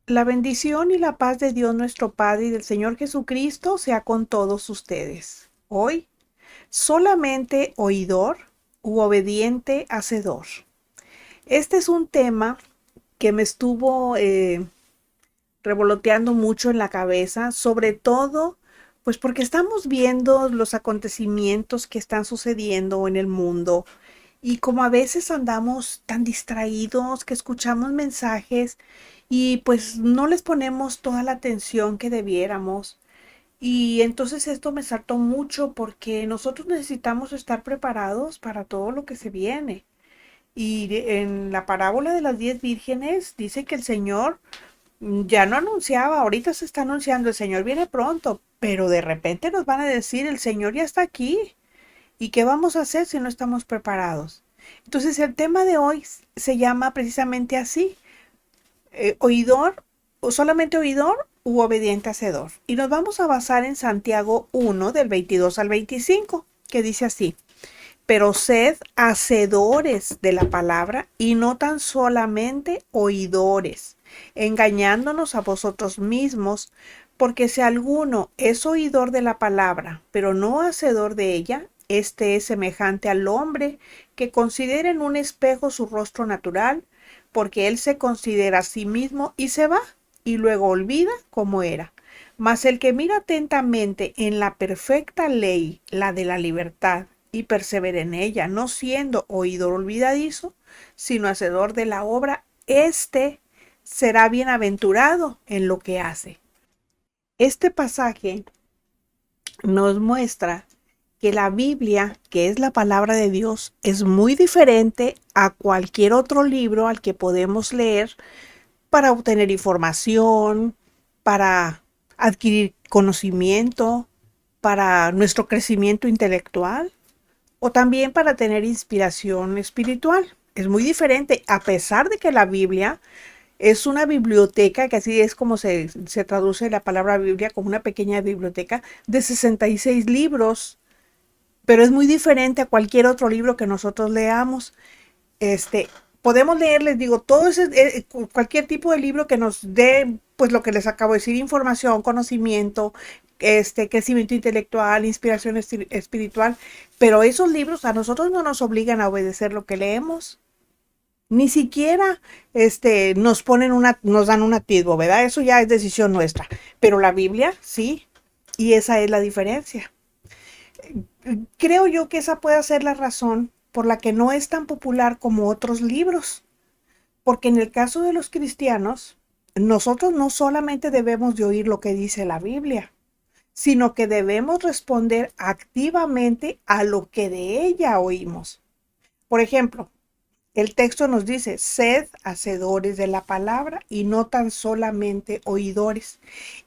La bendición y la paz de Dios nuestro Padre y del Señor Jesucristo sea con todos ustedes. Hoy, solamente oidor u obediente hacedor. Este es un tema que me estuvo revoloteando mucho en la cabeza, sobre todo, pues porque estamos viendo los acontecimientos que están sucediendo en el mundo y como a veces andamos tan distraídos que escuchamos mensajes y pues no les ponemos toda la atención que debiéramos. Y entonces esto me saltó mucho porque nosotros necesitamos estar preparados para todo lo que se viene. En la parábola de las 10 vírgenes dice que el Señor ya no anunciaba, ahorita se está anunciando, el Señor viene pronto, pero de repente nos van a decir, el Señor ya está aquí. ¿Y qué vamos a hacer si no estamos preparados? Entonces el tema de hoy se llama precisamente así, oidor o solamente oidor u obediente hacedor. Y nos vamos a basar en Santiago 1 del 22 al 25, que dice así, pero sed hacedores de la palabra y no tan solamente oidores, engañándonos a vosotros mismos, porque si alguno es oidor de la palabra, pero no hacedor de ella, este es semejante al hombre que considera en un espejo su rostro natural, porque él se considera a sí mismo y se va, y luego olvida cómo era. Mas el que mira atentamente en la perfecta ley, la de la libertad, y persevera en ella, no siendo oidor olvidadizo, sino hacedor de la obra, éste será bienaventurado en lo que hace. Este pasaje nos muestra que la Biblia, que es la palabra de Dios, es muy diferente a cualquier otro libro al que podemos leer para obtener información, para adquirir conocimiento, para nuestro crecimiento intelectual o también para tener inspiración espiritual. Es muy diferente, a pesar de que la Biblia es una biblioteca, que así es como se traduce la palabra Biblia, como una pequeña biblioteca de 66 libros, pero es muy diferente a cualquier otro libro que nosotros leamos. Este, podemos leer, les digo, todo ese, cualquier tipo de libro que nos dé, pues lo que les acabo de decir, información, conocimiento, crecimiento intelectual, inspiración espiritual, pero esos libros a nosotros no nos obligan a obedecer lo que leemos. Ni siquiera nos dan un atisbo, ¿verdad? Eso ya es decisión nuestra. Pero la Biblia, sí. Y esa es la diferencia. Creo yo que esa puede ser la razón por la que no es tan popular como otros libros. Porque en el caso de los cristianos, nosotros no solamente debemos de oír lo que dice la Biblia, sino que debemos responder activamente a lo que de ella oímos. Por ejemplo, el texto nos dice, sed hacedores de la palabra y no tan solamente oidores.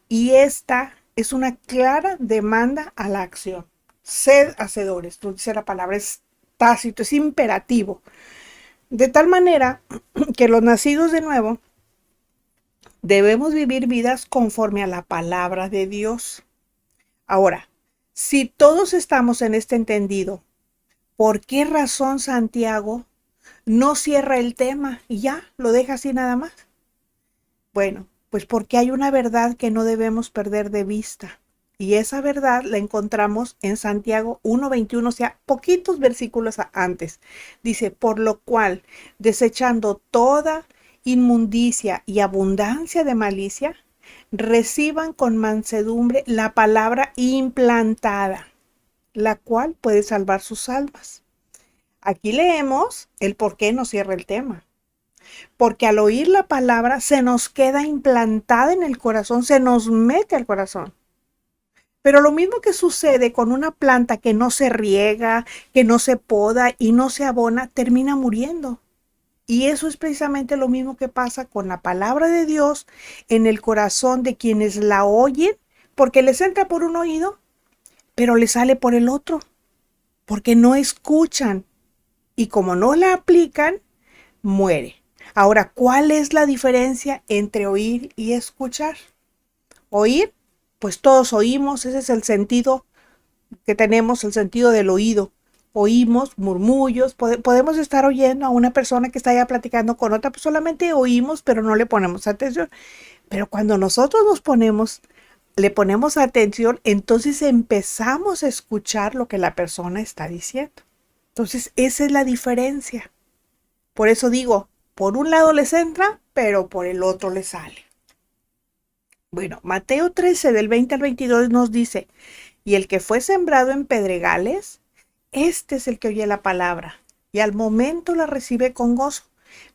Y esta es una clara demanda a la acción. Sed hacedores, nos dice la palabra, es tácito, es imperativo. De tal manera que los nacidos de nuevo debemos vivir vidas conforme a la palabra de Dios. Ahora, si todos estamos en este entendido, ¿por qué razón Santiago no cierra el tema y ya lo deja así nada más? Bueno, pues porque hay una verdad que no debemos perder de vista. Y esa verdad la encontramos en Santiago 1:21, o sea, poquitos versículos antes. Dice, por lo cual, desechando toda inmundicia y abundancia de malicia, reciban con mansedumbre la palabra implantada, la cual puede salvar sus almas. Aquí leemos el por qué no cierra el tema. Porque al oír la palabra se nos queda implantada en el corazón, se nos mete al corazón. Pero lo mismo que sucede con una planta que no se riega, que no se poda y no se abona, termina muriendo. Y eso es precisamente lo mismo que pasa con la palabra de Dios en el corazón de quienes la oyen, porque les entra por un oído, pero les sale por el otro, porque no escuchan. Y como no la aplican, muere. Ahora, ¿cuál es la diferencia entre oír y escuchar? Oír, pues todos oímos, ese es el sentido que tenemos, el sentido del oído. oímos murmullos, podemos estar oyendo a una persona que está ya platicando con otra, pues solamente oímos, pero no le ponemos atención. Pero cuando nosotros le ponemos atención, entonces empezamos a escuchar lo que la persona está diciendo. Entonces, esa es la diferencia. Por eso digo, por un lado les entra, pero por el otro les sale. Bueno, Mateo 13, del 20 al 22 nos dice, y el que fue sembrado en pedregales, este es el que oye la palabra, y al momento la recibe con gozo,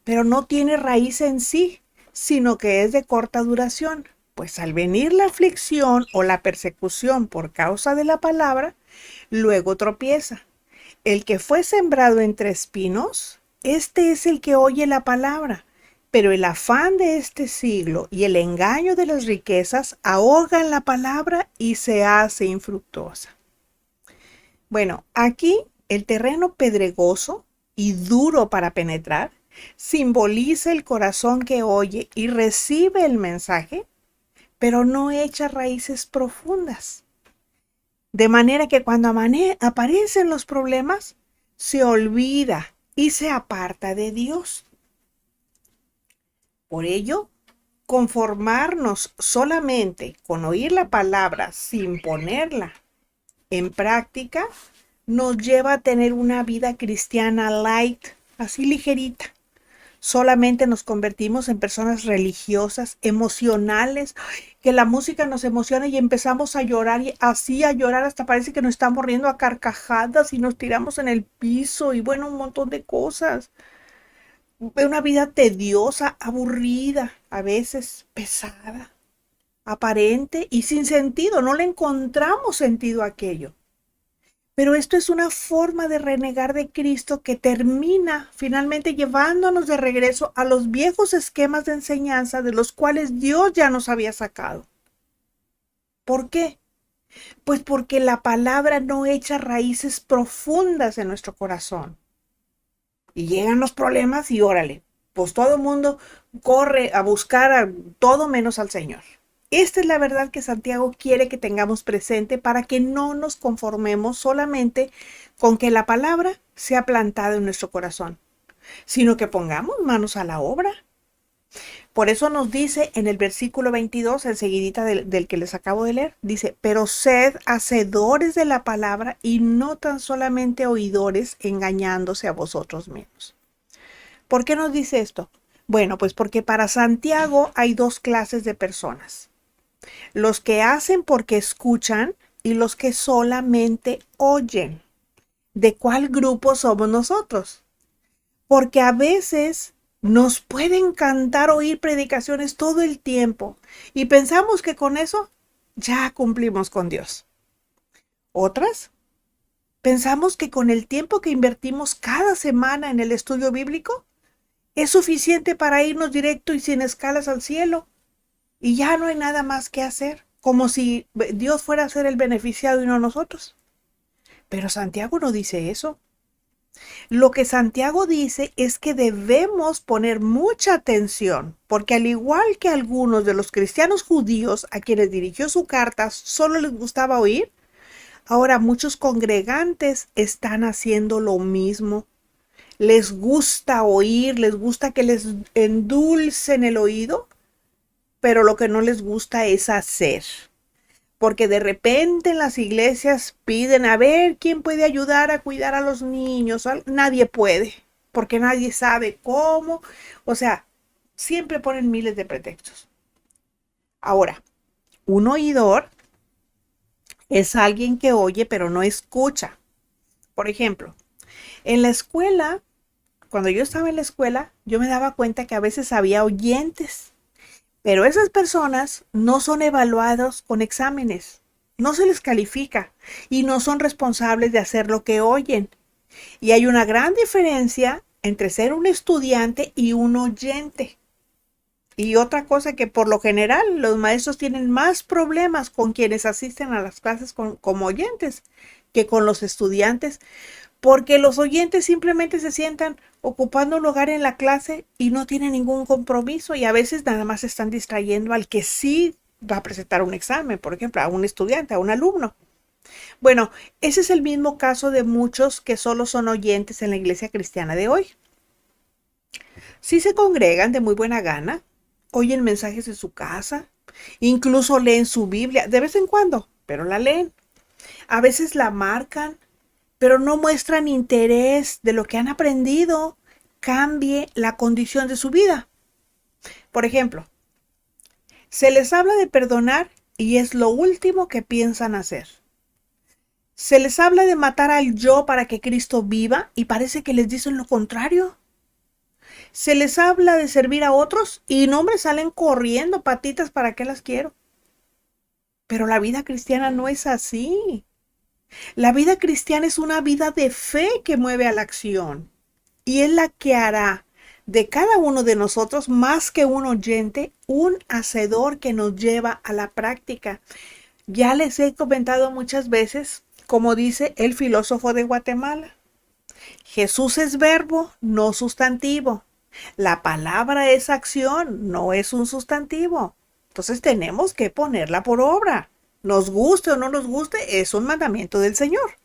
pero no tiene raíz en sí, sino que es de corta duración, pues al venir la aflicción o la persecución por causa de la palabra, luego tropieza. El que fue sembrado entre espinos, este es el que oye la palabra, pero el afán de este siglo y el engaño de las riquezas ahogan la palabra y se hace infructuosa. Bueno, aquí el terreno pedregoso y duro para penetrar simboliza el corazón que oye y recibe el mensaje, pero no echa raíces profundas. De manera que cuando aparecen los problemas, se olvida y se aparta de Dios. Por ello, conformarnos solamente con oír la palabra sin ponerla en práctica nos lleva a tener una vida cristiana light, así ligerita. Solamente nos convertimos en personas religiosas, emocionales, que la música nos emociona y empezamos a llorar y así a llorar hasta parece que nos estamos riendo a carcajadas y nos tiramos en el piso y bueno, un montón de cosas. Una vida tediosa, aburrida, a veces pesada, aparente y sin sentido. No le encontramos sentido a aquello. Pero esto es una forma de renegar de Cristo que termina finalmente llevándonos de regreso a los viejos esquemas de enseñanza de los cuales Dios ya nos había sacado. ¿Por qué? Pues porque la palabra no echa raíces profundas en nuestro corazón. Y llegan los problemas y órale, pues todo el mundo corre a buscar a todo menos al Señor. Esta es la verdad que Santiago quiere que tengamos presente para que no nos conformemos solamente con que la palabra sea plantada en nuestro corazón, sino que pongamos manos a la obra. Por eso nos dice en el versículo 22, enseguidita del que les acabo de leer, dice, pero sed hacedores de la palabra y no tan solamente oidores engañándose a vosotros mismos. ¿Por qué nos dice esto? Bueno, pues porque para Santiago hay dos clases de personas. Los que hacen porque escuchan y los que solamente oyen. ¿De cuál grupo somos nosotros? Porque a veces nos puede encantar oír predicaciones todo el tiempo y pensamos que con eso ya cumplimos con Dios. Otras, pensamos que con el tiempo que invertimos cada semana en el estudio bíblico es suficiente para irnos directo y sin escalas al cielo y ya no hay nada más que hacer, como si Dios fuera a ser el beneficiado y no nosotros. Pero Santiago no dice eso. Lo que Santiago dice es que debemos poner mucha atención, porque al igual que algunos de los cristianos judíos a quienes dirigió su carta solo les gustaba oír, ahora muchos congregantes están haciendo lo mismo. Les gusta oír, les gusta que les endulcen el oído, pero lo que no les gusta es hacer. Porque de repente en las iglesias piden a ver quién puede ayudar a cuidar a los niños. Nadie puede, porque nadie sabe cómo. O sea, siempre ponen miles de pretextos. Ahora, un oidor es alguien que oye pero no escucha. Por ejemplo, en la escuela, cuando yo estaba en la escuela, yo me daba cuenta que a veces había oyentes. Pero esas personas no son evaluados con exámenes, no se les califica y no son responsables de hacer lo que oyen. Y hay una gran diferencia entre ser un estudiante y un oyente. Y otra cosa que por lo general los maestros tienen más problemas con quienes asisten a las clases como oyentes que con los estudiantes, porque los oyentes simplemente se sientan ocupando un lugar en la clase y no tienen ningún compromiso y a veces nada más están distrayendo al que sí va a presentar un examen, por ejemplo, a un estudiante, a un alumno. Bueno, ese es el mismo caso de muchos que solo son oyentes en la iglesia cristiana de hoy. Sí se congregan de muy buena gana, oyen mensajes en su casa, incluso leen su Biblia de vez en cuando, pero la leen. A veces la marcan, pero no muestran interés de lo que han aprendido cambie la condición de su vida. Por ejemplo, se les habla de perdonar y es lo último que piensan hacer. Se les habla de matar al yo para que Cristo viva y parece que les dicen lo contrario. Se les habla de servir a otros y no, hombre, salen corriendo patitas, ¿para qué las quiero? Pero la vida cristiana no es así. La vida cristiana es una vida de fe que mueve a la acción y es la que hará de cada uno de nosotros más que un oyente, un hacedor que nos lleva a la práctica. Ya les he comentado muchas veces, como dice el filósofo de Guatemala, Jesús es verbo, no sustantivo. La palabra es acción, no es un sustantivo. Entonces tenemos que ponerla por obra. Nos guste o no nos guste, es un mandamiento del Señor.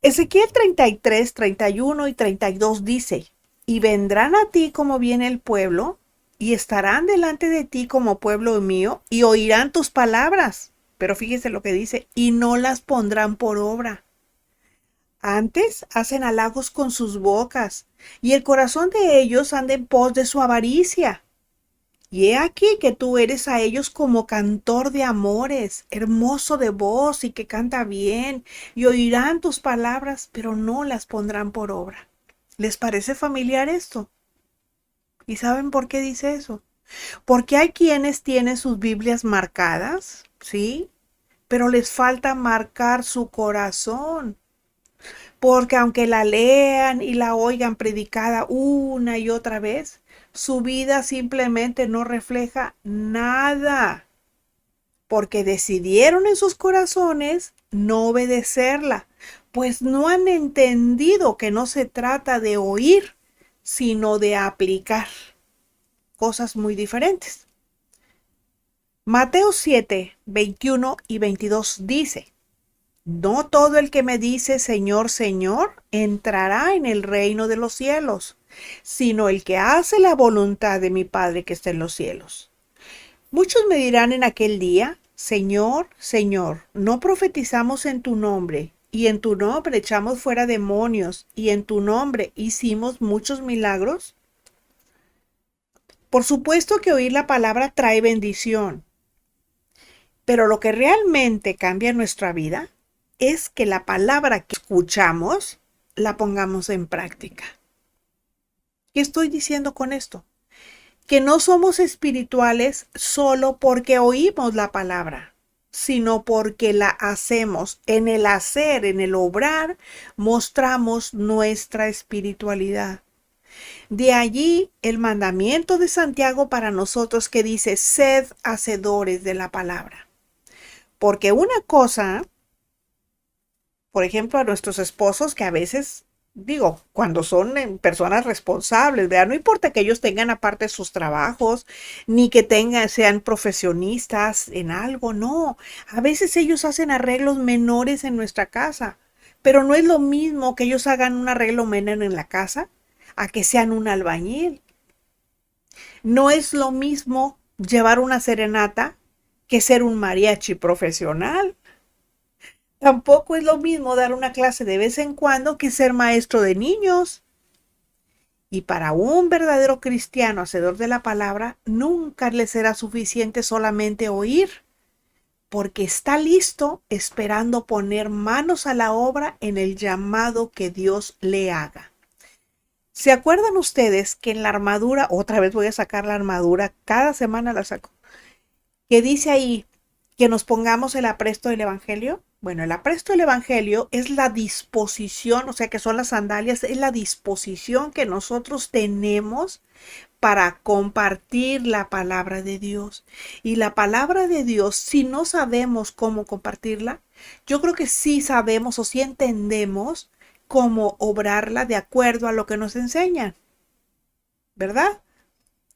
Ezequiel 33, 31 y 32 dice, y vendrán a ti como viene el pueblo, y estarán delante de ti como pueblo mío, y oirán tus palabras. Pero fíjese lo que dice, y no las pondrán por obra. Antes hacen halagos con sus bocas, y el corazón de ellos anda en pos de su avaricia. Y he aquí que tú eres a ellos como cantor de amores, hermoso de voz y que canta bien, y oirán tus palabras, pero no las pondrán por obra. ¿Les parece familiar esto? ¿Y saben por qué dice eso? Porque hay quienes tienen sus Biblias marcadas, ¿sí? Pero les falta marcar su corazón. Porque aunque la lean y la oigan predicada una y otra vez, su vida simplemente no refleja nada, porque decidieron en sus corazones no obedecerla, pues no han entendido que no se trata de oír, sino de aplicar cosas muy diferentes. Mateo 7, 21 y 22 dice, no todo el que me dice Señor, Señor, entrará en el reino de los cielos, sino el que hace la voluntad de mi Padre que está en los cielos. Muchos me dirán en aquel día, Señor, Señor, ¿no profetizamos en tu nombre? Y en tu nombre echamos fuera demonios, y en tu nombre hicimos muchos milagros. Por supuesto que oír la palabra trae bendición, pero lo que realmente cambia nuestra vida es que la palabra que escuchamos la pongamos en práctica. ¿Qué estoy diciendo con esto? Que no somos espirituales solo porque oímos la palabra, sino porque la hacemos. En el hacer, en el obrar, mostramos nuestra espiritualidad. De allí el mandamiento de Santiago para nosotros que dice, sed hacedores de la palabra. Porque una cosa, por ejemplo, a nuestros esposos que a veces, digo, cuando son personas responsables, ¿verdad? No importa que ellos tengan aparte sus trabajos, ni que sean profesionistas en algo, no. A veces ellos hacen arreglos menores en nuestra casa, pero no es lo mismo que ellos hagan un arreglo menor en la casa a que sean un albañil. No es lo mismo llevar una serenata que ser un mariachi profesional. Tampoco es lo mismo dar una clase de vez en cuando que ser maestro de niños. Y para un verdadero cristiano hacedor de la palabra, nunca le será suficiente solamente oír, porque está listo esperando poner manos a la obra en el llamado que Dios le haga. ¿Se acuerdan ustedes que en la armadura, otra vez voy a sacar la armadura, cada semana la saco, que dice ahí que nos pongamos el apresto del Evangelio? Bueno, el apresto del Evangelio es la disposición, o sea que son las sandalias, es la disposición que nosotros tenemos para compartir la palabra de Dios. Y la palabra de Dios, si no sabemos cómo compartirla, yo creo que sí sabemos o sí entendemos cómo obrarla de acuerdo a lo que nos enseñan, ¿verdad?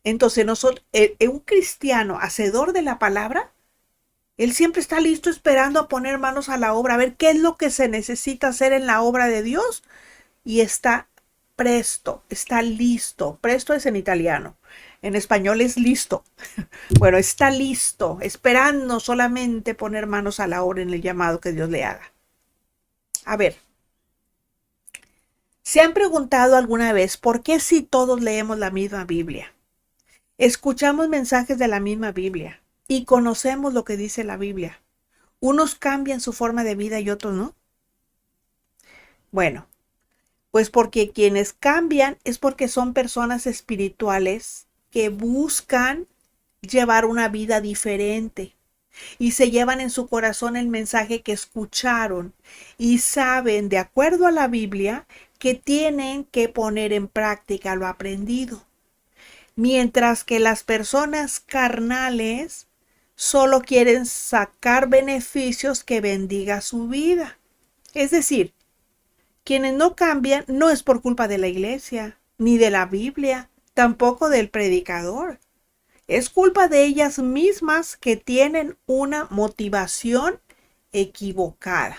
Entonces, nosotros, un cristiano hacedor de la palabra Él siempre está listo esperando a poner manos a la obra, a ver qué es lo que se necesita hacer en la obra de Dios. Y está presto, está listo. Presto es en italiano. En español es listo. Bueno, está listo, esperando solamente poner manos a la obra en el llamado que Dios le haga. A ver, ¿se han preguntado alguna vez por qué si todos leemos la misma Biblia, escuchamos mensajes de la misma Biblia y conocemos lo que dice la Biblia, unos cambian su forma de vida y otros no? Bueno, pues porque quienes cambian es porque son personas espirituales que buscan llevar una vida diferente y se llevan en su corazón el mensaje que escucharon y saben, de acuerdo a la Biblia, que tienen que poner en práctica lo aprendido. Mientras que las personas carnales solo quieren sacar beneficios que bendiga su vida. Es decir, quienes no cambian no es por culpa de la iglesia, ni de la Biblia, tampoco del predicador. Es culpa de ellas mismas que tienen una motivación equivocada.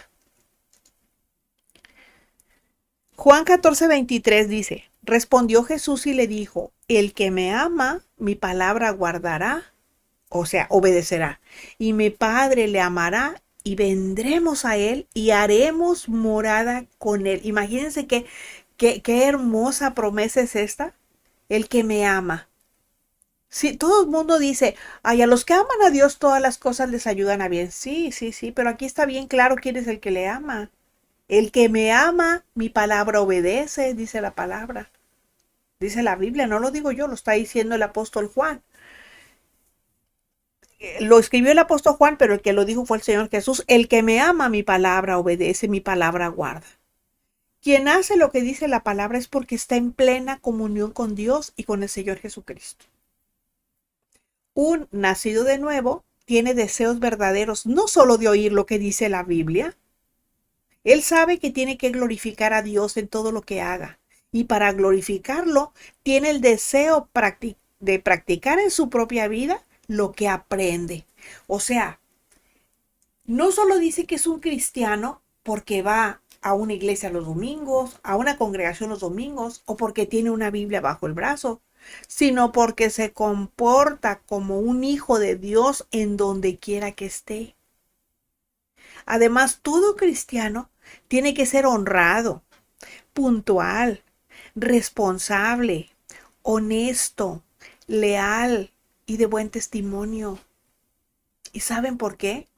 Juan 14:23 dice, respondió Jesús y le dijo, el que me ama, mi palabra guardará, o sea, obedecerá, y mi Padre le amará y vendremos a él y haremos morada con él. Imagínense qué hermosa promesa es esta, el que me ama. Sí, todo el mundo dice, ay, a los que aman a Dios todas las cosas les ayudan a bien. Sí, sí, sí, pero aquí está bien claro quién es el que le ama. El que me ama, mi palabra obedece, dice la palabra. Dice la Biblia, no lo digo yo, lo está diciendo el apóstol Juan. Lo escribió el apóstol Juan, pero el que lo dijo fue el Señor Jesús. El que me ama, mi palabra obedece, mi palabra guarda. Quien hace lo que dice la palabra es porque está en plena comunión con Dios y con el Señor Jesucristo. Un nacido de nuevo tiene deseos verdaderos, no solo de oír lo que dice la Biblia. Él sabe que tiene que glorificar a Dios en todo lo que haga. Y para glorificarlo, tiene el deseo de practicar en su propia vida lo que aprende. O sea, no solo dice que es un cristiano porque va a una iglesia los domingos, a una congregación los domingos, o porque tiene una Biblia bajo el brazo, sino porque se comporta como un hijo de Dios en donde quiera que esté. Además, todo cristiano tiene que ser honrado, puntual, responsable, honesto, leal y de buen testimonio. ¿Y saben por qué?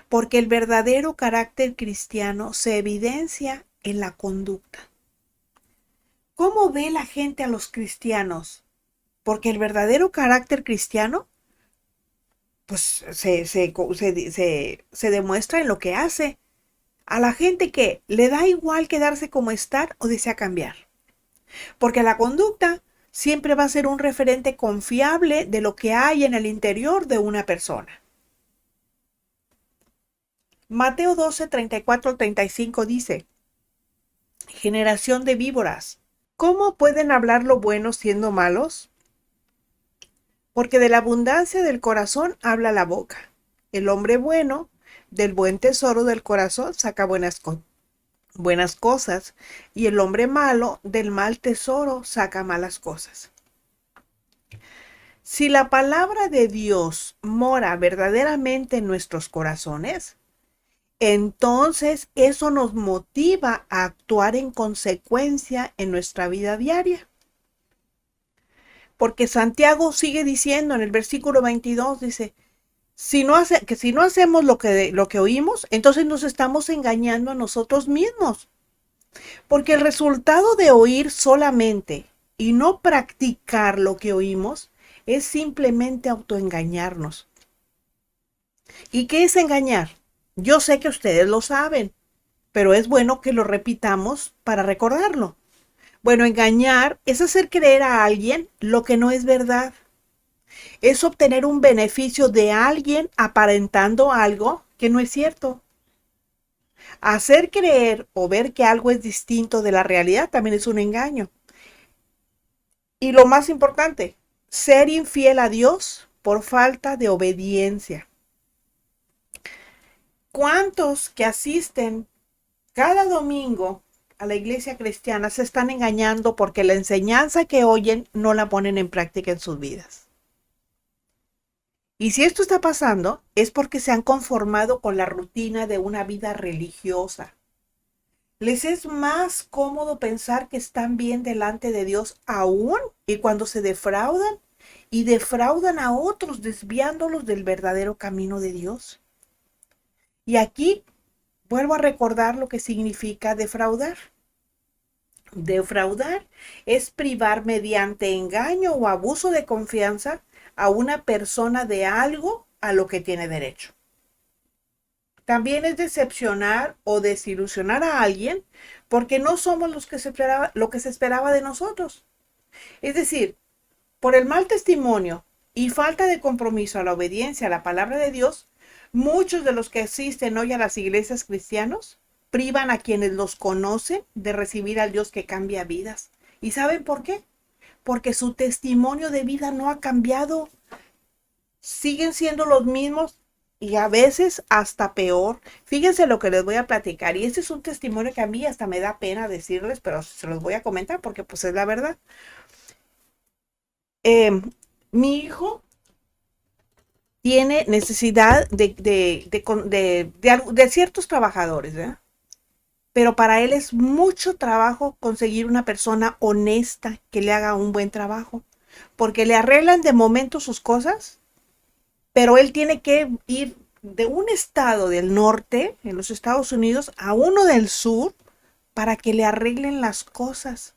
Porque el verdadero carácter cristiano se evidencia en la conducta. ¿Cómo ve la gente a los cristianos? Porque el verdadero carácter cristiano pues se demuestra en lo que hace. A la gente que le da igual quedarse como estar o desea cambiar. Porque la conducta siempre va a ser un referente confiable de lo que hay en el interior de una persona. Mateo 12, 34 35 dice, generación de víboras, ¿cómo pueden hablar lo bueno siendo malos? Porque de la abundancia del corazón habla la boca. El hombre bueno, del buen tesoro del corazón, saca buenas cosas, y el hombre malo, del mal tesoro, saca malas cosas. Si la palabra de Dios mora verdaderamente en nuestros corazones, entonces eso nos motiva a actuar en consecuencia en nuestra vida diaria. Porque Santiago sigue diciendo en el versículo 22, dice, si no hacemos lo que oímos, entonces nos estamos engañando a nosotros mismos. Porque el resultado de oír solamente y no practicar lo que oímos es simplemente autoengañarnos. ¿Y qué es engañar? Yo sé que ustedes lo saben, pero es bueno que lo repitamos para recordarlo. Bueno, engañar es hacer creer a alguien lo que no es verdad. Es obtener un beneficio de alguien aparentando algo que no es cierto. Hacer creer o ver que algo es distinto de la realidad también es un engaño. Y lo más importante, ser infiel a Dios por falta de obediencia. ¿Cuántos que asisten cada domingo a la iglesia cristiana se están engañando porque la enseñanza que oyen no la ponen en práctica en sus vidas? Y si esto está pasando, es porque se han conformado con la rutina de una vida religiosa. Les es más cómodo pensar que están bien delante de Dios aún y cuando se defraudan y defraudan a otros desviándolos del verdadero camino de Dios. Y aquí vuelvo a recordar lo que significa defraudar. Defraudar es privar mediante engaño o abuso de confianza a una persona de algo a lo que tiene derecho. También es decepcionar o desilusionar a alguien porque no somos lo que se esperaba de nosotros. Es decir, por el mal testimonio y falta de compromiso a la obediencia a la palabra de Dios, muchos de los que asisten hoy a las iglesias cristianos privan a quienes los conocen de recibir al Dios que cambia vidas. ¿Y saben por qué? Porque su testimonio de vida no ha cambiado. Siguen siendo los mismos y a veces hasta peor. Fíjense lo que les voy a platicar. Y este es un testimonio que a mí hasta me da pena decirles, pero se los voy a comentar porque pues es la verdad. Mi hijo tiene necesidad de ciertos trabajadores, ¿verdad? Pero para él es mucho trabajo conseguir una persona honesta que le haga un buen trabajo, porque le arreglan de momento sus cosas, pero él tiene que ir de un estado del norte, en los Estados Unidos, a uno del sur, para que le arreglen las cosas.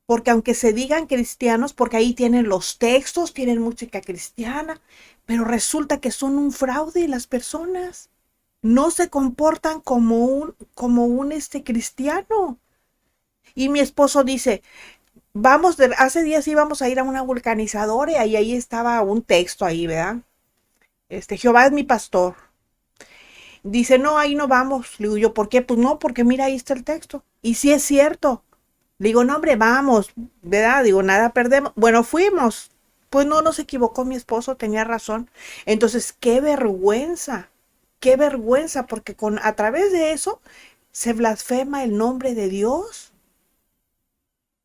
Porque aunque se digan cristianos, porque ahí tienen los textos, tienen música cristiana, pero resulta que son un fraude las personas. No se comportan como un cristiano. Y mi esposo dice, hace días íbamos a ir a una vulcanizadora y ahí estaba un texto ahí, ¿verdad? Jehová es mi pastor. Dice, no, ahí no vamos. Le digo yo, ¿por qué? Pues no, porque mira, ahí está el texto. Y sí es cierto. Le digo, no, hombre, vamos, ¿verdad? Digo, nada perdemos. Bueno, fuimos. Pues no, no se equivocó mi esposo, tenía razón. Entonces, qué vergüenza, porque a través de eso se blasfema el nombre de Dios.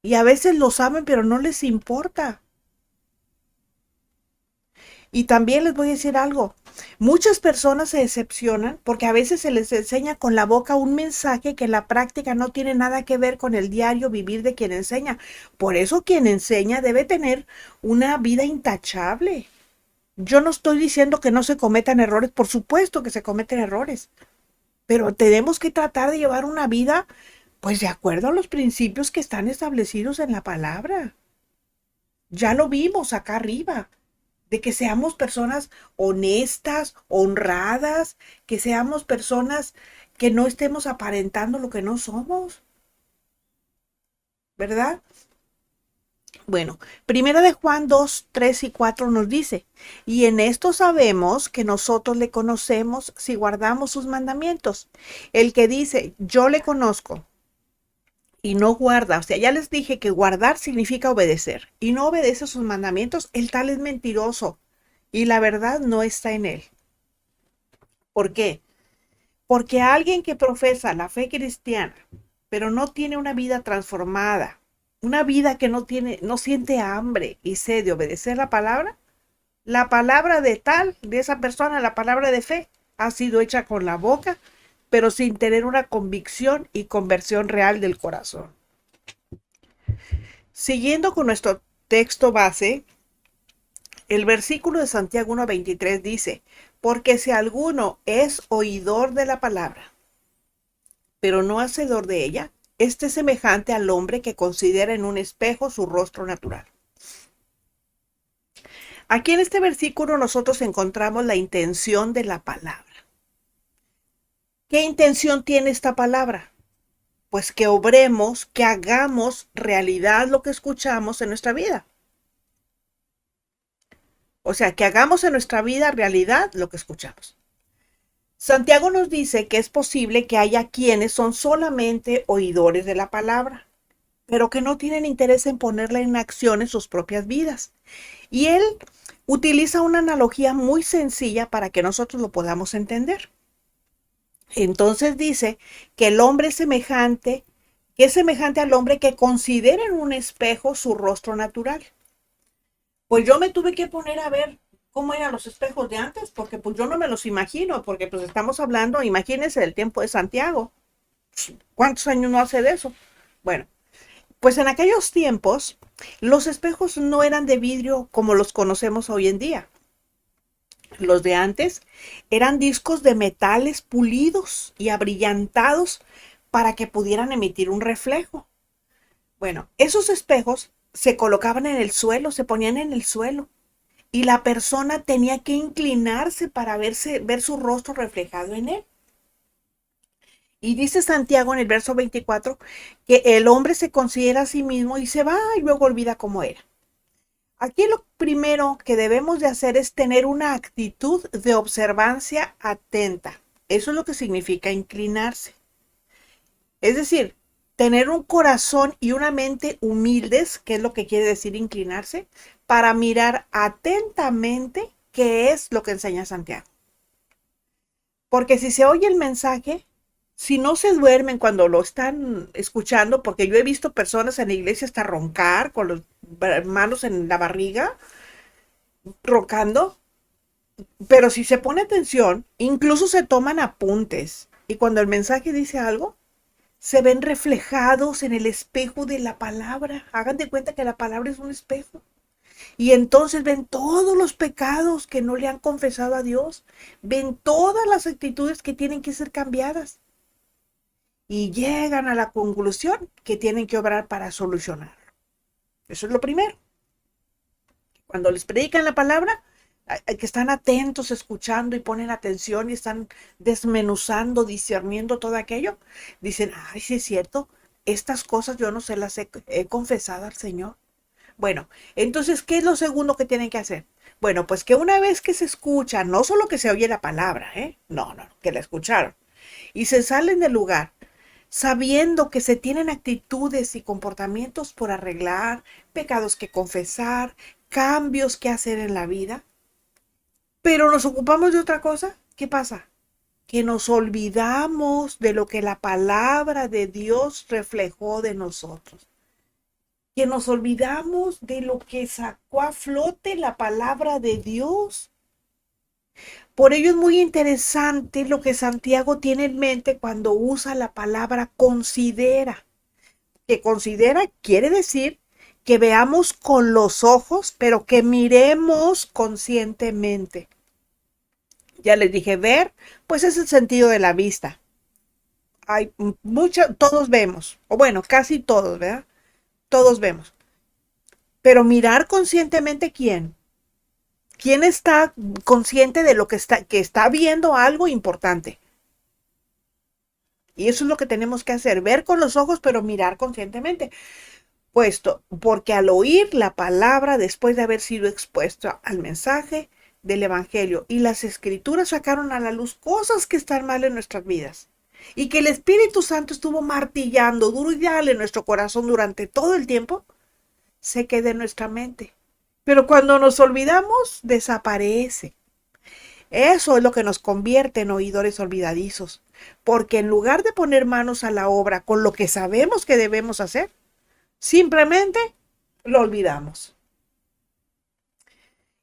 Y a veces lo saben, pero no les importa. Y también les voy a decir algo. Muchas personas se decepcionan porque a veces se les enseña con la boca un mensaje que en la práctica no tiene nada que ver con el diario vivir de quien enseña. Por eso quien enseña debe tener una vida intachable. Yo no estoy diciendo que no se cometan errores, por supuesto que se cometen errores, pero tenemos que tratar de llevar una vida pues de acuerdo a los principios que están establecidos en la palabra. Ya lo vimos acá arriba de que seamos personas honestas, honradas, que seamos personas que no estemos aparentando lo que no somos, ¿verdad? Bueno, primero de Juan 2, 3 y 4 nos dice, y en esto sabemos que nosotros le conocemos si guardamos sus mandamientos. El que dice, yo le conozco y no guarda, o sea, ya les dije que guardar significa obedecer y no obedece sus mandamientos, el tal es mentiroso y la verdad no está en él. ¿Por qué? Porque alguien que profesa la fe cristiana, pero no tiene una vida transformada, una vida que no siente hambre y sed de obedecer la palabra de esa persona, la palabra de fe, ha sido hecha con la boca, pero sin tener una convicción y conversión real del corazón. Siguiendo con nuestro texto base, el versículo de Santiago 1:23 dice, porque si alguno es oidor de la palabra, pero no hacedor de ella, este es semejante al hombre que considera en un espejo su rostro natural. Aquí en este versículo nosotros encontramos la intención de la palabra. ¿Qué intención tiene esta palabra? Pues que obremos, que hagamos realidad lo que escuchamos en nuestra vida. O sea, que hagamos en nuestra vida realidad lo que escuchamos. Santiago nos dice que es posible que haya quienes son solamente oidores de la palabra, pero que no tienen interés en ponerla en acción en sus propias vidas. Y él utiliza una analogía muy sencilla para que nosotros lo podamos entender. Entonces dice que el hombre es semejante, que es semejante al hombre que considera en un espejo su rostro natural. Pues yo me tuve que poner a ver cómo eran los espejos de antes, porque pues yo no me los imagino, porque pues estamos hablando, imagínense, del tiempo de Santiago. ¿Cuántos años no hace de eso? Bueno, pues en aquellos tiempos los espejos no eran de vidrio como los conocemos hoy en día. Los de antes eran discos de metales pulidos y abrillantados para que pudieran emitir un reflejo. Bueno, esos espejos se colocaban en el suelo, se ponían en el suelo y la persona tenía que inclinarse para ver su rostro reflejado en él. Y dice Santiago en el verso 24 que el hombre se considera a sí mismo y se va y luego olvida cómo era. Aquí lo primero que debemos de hacer es tener una actitud de observancia atenta. Eso es lo que significa inclinarse. Es decir, tener un corazón y una mente humildes, que es lo que quiere decir inclinarse, para mirar atentamente qué es lo que enseña Santiago. Porque si se oye el mensaje, si no se duermen cuando lo están escuchando, porque yo he visto personas en la iglesia hasta roncar con las manos en la barriga, roncando, pero si se pone atención, incluso se toman apuntes. Y cuando el mensaje dice algo, se ven reflejados en el espejo de la palabra. Hagan de cuenta que la palabra es un espejo. Y entonces ven todos los pecados que no le han confesado a Dios. Ven todas las actitudes que tienen que ser cambiadas. Y llegan a la conclusión que tienen que obrar para solucionarlo. Eso es lo primero. Cuando les predican la palabra, que están atentos, escuchando y ponen atención y están desmenuzando, discerniendo todo aquello, dicen, ay, sí es cierto, estas cosas yo no se las he confesado al Señor. Bueno, entonces, ¿qué es lo segundo que tienen que hacer? Bueno, pues que una vez que se escucha, no solo que se oye la palabra, no, no, que la escucharon, y se salen del lugar, sabiendo que se tienen actitudes y comportamientos por arreglar, pecados que confesar, cambios que hacer en la vida, pero nos ocupamos de otra cosa, ¿qué pasa? Que nos olvidamos de lo que la palabra de Dios reflejó de nosotros. Que nos olvidamos de lo que sacó a flote la palabra de Dios. Por ello es muy interesante lo que Santiago tiene en mente cuando usa la palabra considera. Que considera quiere decir que veamos con los ojos, pero que miremos conscientemente. Ya les dije, ver, pues es el sentido de la vista. Hay todos vemos, o bueno, casi todos, ¿verdad? Todos vemos. Pero mirar conscientemente quién. ¿Quién está consciente de lo que está viendo algo importante? Y eso es lo que tenemos que hacer, ver con los ojos, pero mirar conscientemente. Puesto, porque al oír la palabra, después de haber sido expuesto al mensaje del Evangelio y las Escrituras sacaron a la luz cosas que están mal en nuestras vidas y que el Espíritu Santo estuvo martillando duro y dale en nuestro corazón durante todo el tiempo, se queda en nuestra mente. Pero cuando nos olvidamos, desaparece. Eso es lo que nos convierte en oidores olvidadizos, porque en lugar de poner manos a la obra con lo que sabemos que debemos hacer, simplemente lo olvidamos.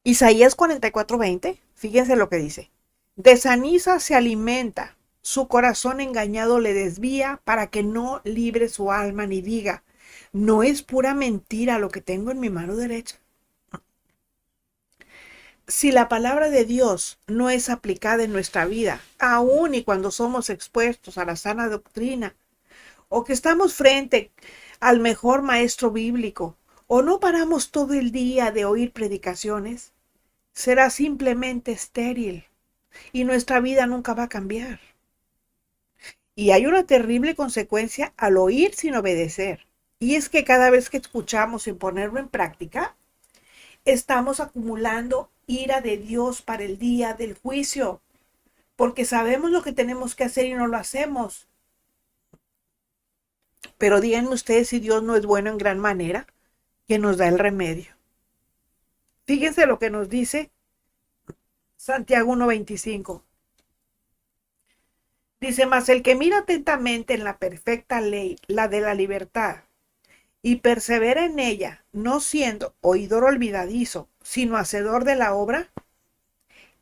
Isaías 44:20, fíjense lo que dice. De ceniza se alimenta, su corazón engañado le desvía para que no libre su alma ni diga, no es pura mentira lo que tengo en mi mano derecha. Si la palabra de Dios no es aplicada en nuestra vida, aun y cuando somos expuestos a la sana doctrina, o que estamos frente al mejor maestro bíblico, o no paramos todo el día de oír predicaciones, será simplemente estéril y nuestra vida nunca va a cambiar. Y hay una terrible consecuencia al oír sin obedecer. Y es que cada vez que escuchamos sin ponerlo en práctica, estamos acumulando ira de Dios para el día del juicio, porque sabemos lo que tenemos que hacer y no lo hacemos. Pero díganme ustedes si Dios no es bueno en gran manera, que nos da el remedio. Fíjense lo que nos dice Santiago 1:25. Dice, mas el que mira atentamente en la perfecta ley, la de la libertad, y persevera en ella, no siendo oidor olvidadizo, sino hacedor de la obra,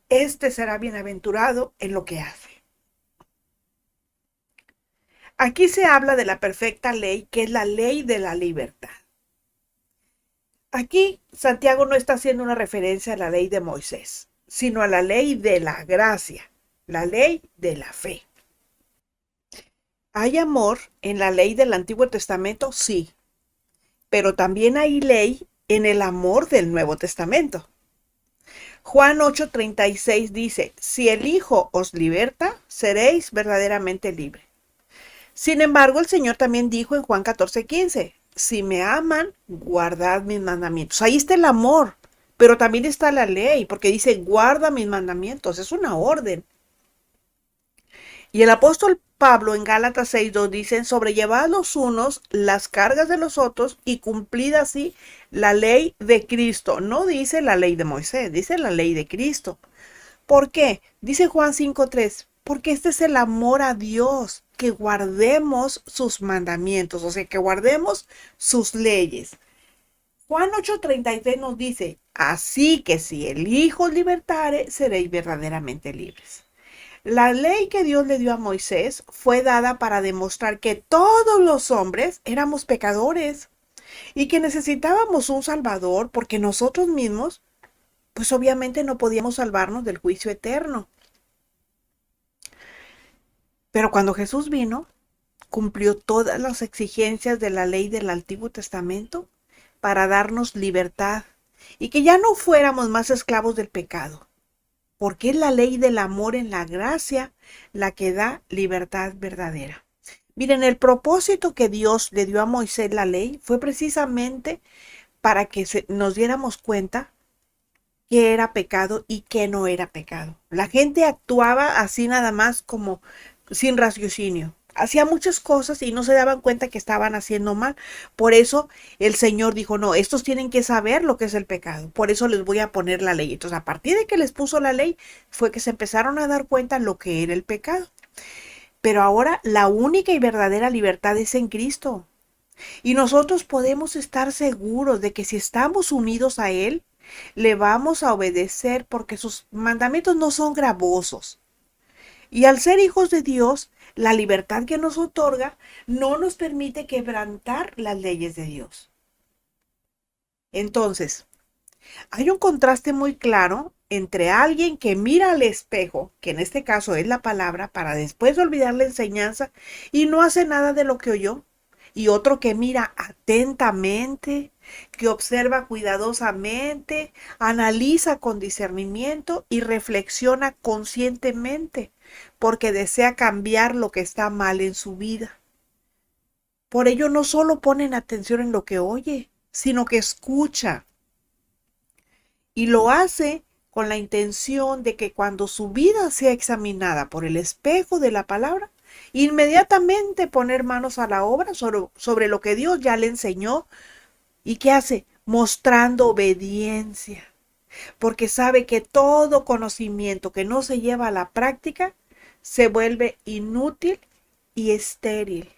éste será bienaventurado en lo que hace. Aquí se habla de la perfecta ley, que es la ley de la libertad. Aquí Santiago no está haciendo una referencia a la ley de Moisés, sino a la ley de la gracia, la ley de la fe. ¿Hay amor en la ley del Antiguo Testamento? Sí, pero también hay ley en el amor del Nuevo Testamento. Juan 8:36 dice, si el Hijo os liberta, seréis verdaderamente libres. Sin embargo, el Señor también dijo en Juan 14:15, si me aman, guardad mis mandamientos. Ahí está el amor, pero también está la ley, porque dice, guarda mis mandamientos, es una orden. Y el apóstol Pablo en Gálatas 6:2 dice, sobrellevad los unos las cargas de los otros y cumplid así la ley de Cristo. No dice la ley de Moisés, dice la ley de Cristo. ¿Por qué? Dice Juan 5:3, porque este es el amor a Dios, que guardemos sus mandamientos, o sea, que guardemos sus leyes. Juan 8:33 nos dice, así que si el Hijo os libertare, seréis verdaderamente libres. La ley que Dios le dio a Moisés fue dada para demostrar que todos los hombres éramos pecadores y que necesitábamos un Salvador porque nosotros mismos, pues obviamente no podíamos salvarnos del juicio eterno. Pero cuando Jesús vino, cumplió todas las exigencias de la ley del Antiguo Testamento para darnos libertad y que ya no fuéramos más esclavos del pecado, porque es la ley del amor en la gracia la que da libertad verdadera. Miren, el propósito que Dios le dio a Moisés la ley fue precisamente para que nos diéramos cuenta qué era pecado y qué no era pecado. La gente actuaba así nada más como sin raciocinio. Hacía muchas cosas y no se daban cuenta que estaban haciendo mal. Por eso el Señor dijo, no, estos tienen que saber lo que es el pecado. Por eso les voy a poner la ley. Entonces, a partir de que les puso la ley, fue que se empezaron a dar cuenta lo que era el pecado. Pero ahora la única y verdadera libertad es en Cristo. Y nosotros podemos estar seguros de que si estamos unidos a Él, le vamos a obedecer porque sus mandamientos no son gravosos. Y al ser hijos de Dios, la libertad que nos otorga no nos permite quebrantar las leyes de Dios. Entonces, hay un contraste muy claro entre alguien que mira al espejo, que en este caso es la palabra, para después olvidar la enseñanza y no hace nada de lo que oyó, y otro que mira atentamente, que observa cuidadosamente, analiza con discernimiento y reflexiona conscientemente, porque desea cambiar lo que está mal en su vida. Por ello no solo ponen atención en lo que oye, sino que escucha. Y lo hace con la intención de que cuando su vida sea examinada por el espejo de la palabra, inmediatamente poner manos a la obra sobre lo que Dios ya le enseñó. ¿Y qué hace? Mostrando obediencia, porque sabe que todo conocimiento que no se lleva a la práctica se vuelve inútil y estéril.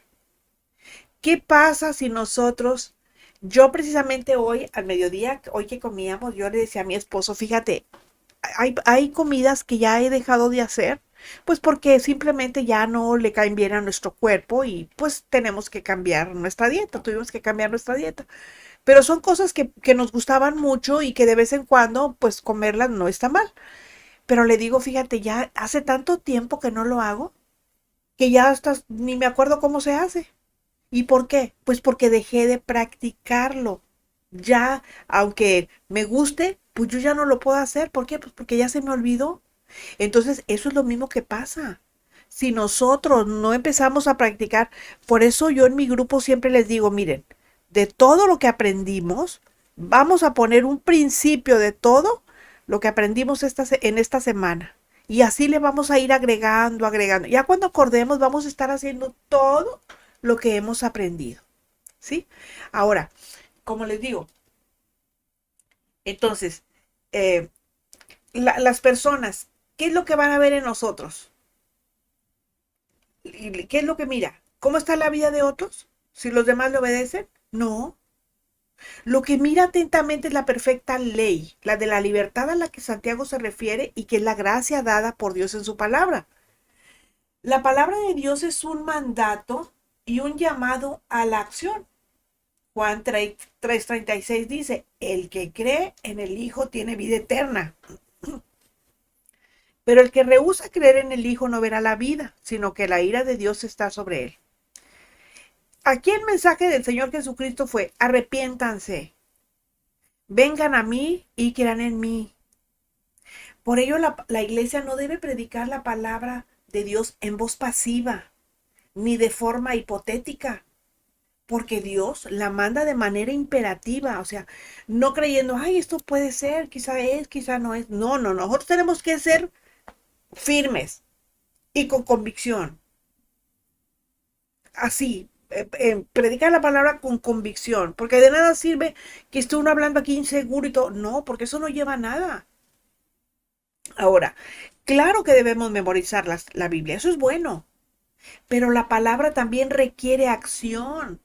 ¿Qué pasa si nosotros, yo precisamente hoy al mediodía, hoy que comíamos, yo le decía a mi esposo, fíjate, hay comidas que ya he dejado de hacer, pues porque simplemente ya no le caen bien a nuestro cuerpo y pues tenemos que cambiar nuestra dieta, tuvimos que cambiar nuestra dieta. Pero son cosas que nos gustaban mucho y que de vez en cuando pues comerlas no está mal. Pero le digo, fíjate, ya hace tanto tiempo que no lo hago que ya hasta ni me acuerdo cómo se hace. ¿Y por qué? Pues porque dejé de practicarlo. Ya, aunque me guste, pues yo ya no lo puedo hacer. ¿Por qué? Pues porque ya se me olvidó. Entonces, eso es lo mismo que pasa. Si nosotros no empezamos a practicar, por eso yo en mi grupo siempre les digo, miren, de todo lo que aprendimos, vamos a poner un principio de todo lo que aprendimos en esta semana. Y así le vamos a ir agregando, agregando. Ya cuando acordemos, vamos a estar haciendo todo lo que hemos aprendido. ¿Sí? Ahora, como les digo, entonces, eh, las personas, ¿qué es lo que van a ver en nosotros? ¿Y qué es lo que mira? ¿Cómo está la vida de otros? Si los demás le obedecen. No. Lo que mira atentamente es la perfecta ley, la de la libertad a la que Santiago se refiere y que es la gracia dada por Dios en su palabra. La palabra de Dios es un mandato y un llamado a la acción. Juan 3:36 dice, el que cree en el Hijo tiene vida eterna, pero el que rehúsa creer en el Hijo no verá la vida, sino que la ira de Dios está sobre él. Aquí el mensaje del Señor Jesucristo fue, arrepiéntanse, vengan a mí y crean en mí. Por ello la iglesia no debe predicar la palabra de Dios en voz pasiva, ni de forma hipotética, porque Dios la manda de manera imperativa, o sea, no creyendo, ay, esto puede ser, quizá es, quizá no es. No, no, nosotros tenemos que ser firmes y con convicción. Así, predicar la palabra con convicción, porque de nada sirve que esté uno hablando aquí inseguro y todo. No, porque eso no lleva a nada. Ahora, claro que debemos memorizar la Biblia, eso es bueno, pero la palabra también requiere acción,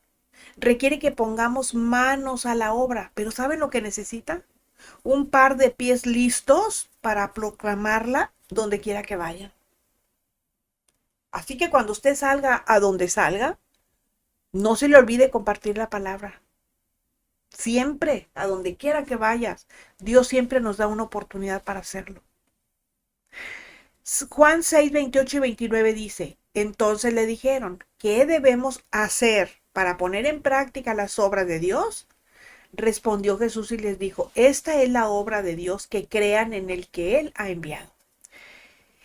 requiere que pongamos manos a la obra. Pero ¿saben lo que necesita? Un par de pies listos para proclamarla donde quiera que vayan. Así que cuando usted salga a donde salga, no se le olvide compartir la palabra. Siempre, a donde quiera que vayas, Dios siempre nos da una oportunidad para hacerlo. Juan 6, 28 y 29 dice, entonces le dijeron, ¿qué debemos hacer para poner en práctica las obras de Dios? Respondió Jesús y les dijo, esta es la obra de Dios, que crean en el que Él ha enviado.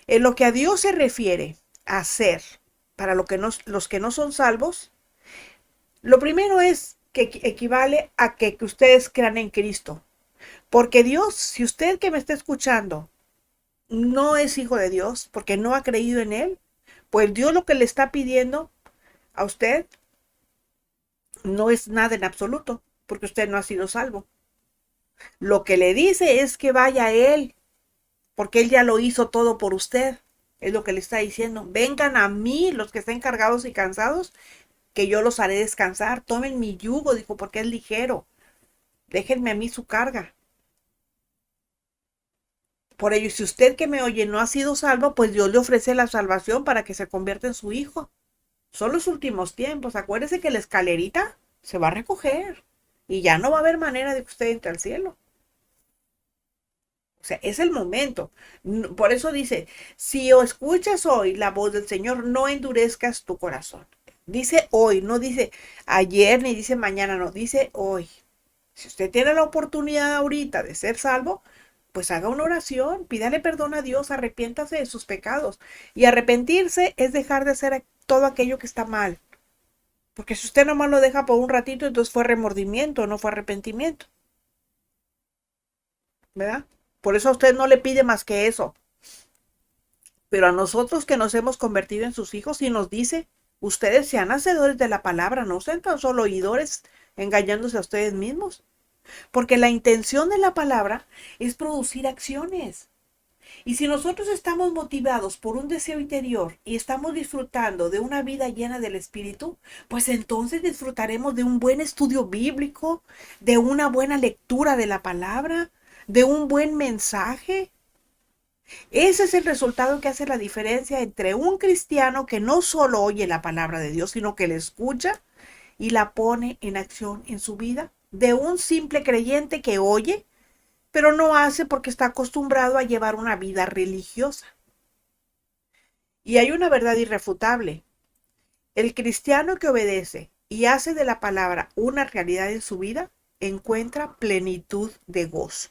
En lo que a Dios se refiere a hacer para los que no son salvos, lo primero es que equivale a que ustedes crean en Cristo. Porque Dios, si usted que me está escuchando no es hijo de Dios, porque no ha creído en Él, pues Dios lo que le está pidiendo a usted no es nada en absoluto, porque usted no ha sido salvo. Lo que le dice es que vaya a Él, porque Él ya lo hizo todo por usted. Es lo que le está diciendo. Vengan a mí los que estén cargados y cansados, que yo los haré descansar. Tomen mi yugo, dijo, porque es ligero. Déjenme a mí su carga. Por ello, si usted que me oye no ha sido salvo, pues Dios le ofrece la salvación para que se convierta en su hijo. Son los últimos tiempos. Acuérdese que la escalerita se va a recoger y ya no va a haber manera de que usted entre al cielo. O sea, es el momento. Por eso dice, si o escuchas hoy la voz del Señor, no endurezcas tu corazón. Dice hoy, no dice ayer ni dice mañana, no, dice hoy. Si usted tiene la oportunidad ahorita de ser salvo, pues haga una oración, pídale perdón a Dios, arrepiéntase de sus pecados. Y arrepentirse es dejar de hacer todo aquello que está mal. Porque si usted nomás lo deja por un ratito, entonces fue remordimiento, no fue arrepentimiento. ¿Verdad? Por eso a usted no le pide más que eso. Pero a nosotros que nos hemos convertido en sus hijos y nos dice, ustedes sean hacedores de la palabra, no sean tan solo oidores engañándose a ustedes mismos. Porque la intención de la palabra es producir acciones. Y si nosotros estamos motivados por un deseo interior y estamos disfrutando de una vida llena del Espíritu, pues entonces disfrutaremos de un buen estudio bíblico, de una buena lectura de la palabra, de un buen mensaje. Ese es el resultado que hace la diferencia entre un cristiano que no solo oye la palabra de Dios, sino que la escucha y la pone en acción en su vida, de un simple creyente que oye, pero no hace porque está acostumbrado a llevar una vida religiosa. Y hay una verdad irrefutable. El cristiano que obedece y hace de la palabra una realidad en su vida, encuentra plenitud de gozo.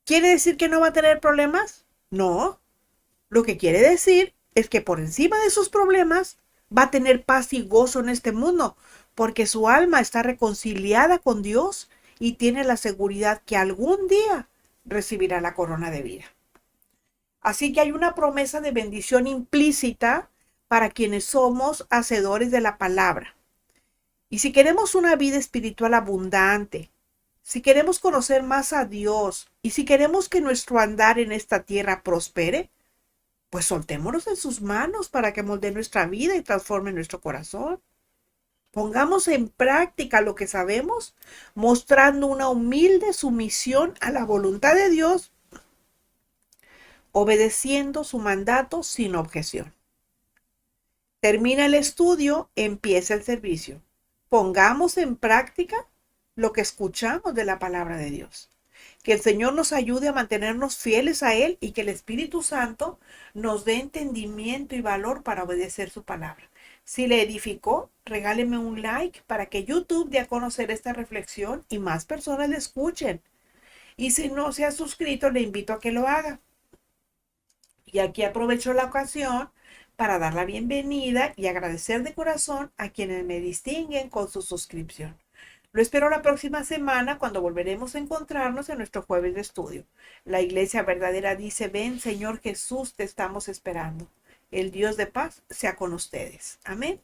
¿Quiere decir que no va a tener problemas? No. Lo que quiere decir es que por encima de sus problemas va a tener paz y gozo en este mundo, porque su alma está reconciliada con Dios y tiene la seguridad que algún día recibirá la corona de vida. Así que hay una promesa de bendición implícita para quienes somos hacedores de la palabra. Y si queremos una vida espiritual abundante, si queremos conocer más a Dios y si queremos que nuestro andar en esta tierra prospere, pues soltémonos en sus manos para que moldee nuestra vida y transforme nuestro corazón. Pongamos en práctica lo que sabemos, mostrando una humilde sumisión a la voluntad de Dios, obedeciendo su mandato sin objeción. Termina el estudio, empieza el servicio. Pongamos en práctica lo que escuchamos de la palabra de Dios. Que el Señor nos ayude a mantenernos fieles a Él y que el Espíritu Santo nos dé entendimiento y valor para obedecer su palabra. Si le edificó, regáleme un like para que YouTube dé a conocer esta reflexión y más personas la escuchen. Y si no se ha suscrito, le invito a que lo haga. Y aquí aprovecho la ocasión para dar la bienvenida y agradecer de corazón a quienes me distinguen con su suscripción. Lo espero la próxima semana cuando volveremos a encontrarnos en nuestro jueves de estudio. La Iglesia Verdadera dice: ven, Señor Jesús, te estamos esperando. El Dios de paz sea con ustedes. Amén.